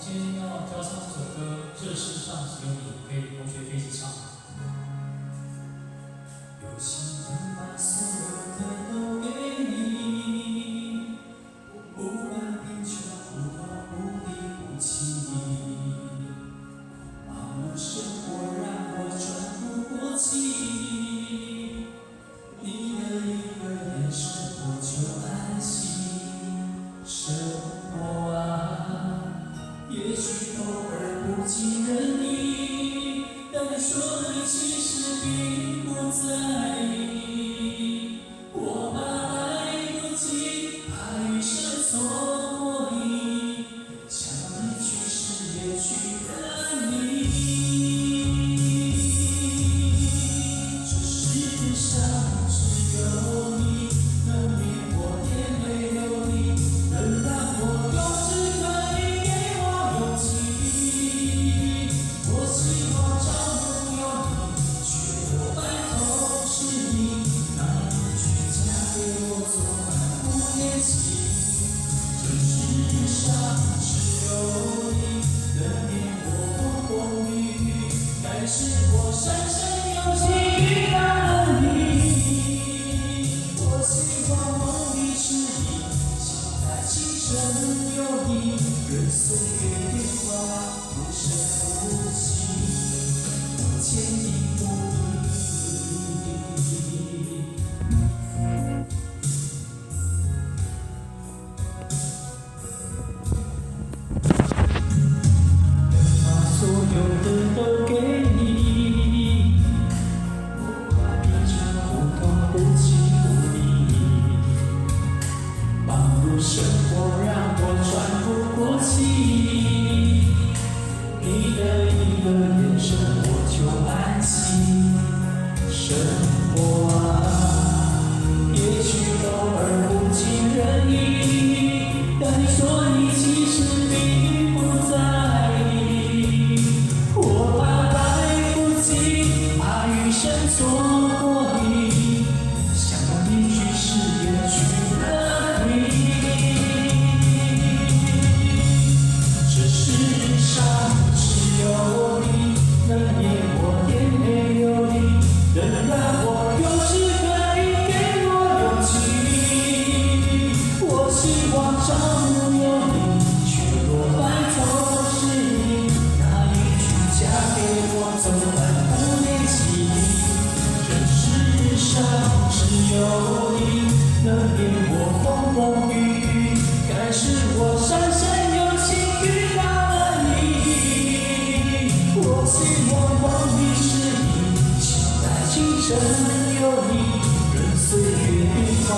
今天要教唱这首歌，这世上只有你，可以同学可以一起唱。有心能把所有的都给你，不管贫穷苦痛不离不弃，忙碌生活让我喘不过气，你的一个眼神我就安心。生活啊，也许偶尔不尽人意，但你说你其实并不在意。我怕来不及，怕余生错过你，想你去世也去等你。这世界上只有你能免我眼泪流离，能让我有智慧给我勇气。我希望找不有你，却我白头是你，那一句嫁给我做满不年期。这世上只有你能免我风风雨雨，该是我深深有情遇到了你。我希望梦里是你，醒来情深有你，任岁月变化不生不息，我坚定不移。把所有的都给你，不怕贫穷苦痛不弃不离，忙碌生活让我喘不过气，你的一个眼神我就安心。生活啊，也许偶尔不尽人意，但你说你其实并不在意。我怕来不及，怕余生错过你，想你去世也去等你。这世上只有你能免我眼泪流离，能让我有智慧给我勇气。我希望找不有你，却落白头是你，那一句嫁给我走满不年期。这世上只有你能免我风风雨雨，该是我深深有情遇到了你。我希望梦里是你，醒来清晨有你，任岁月变化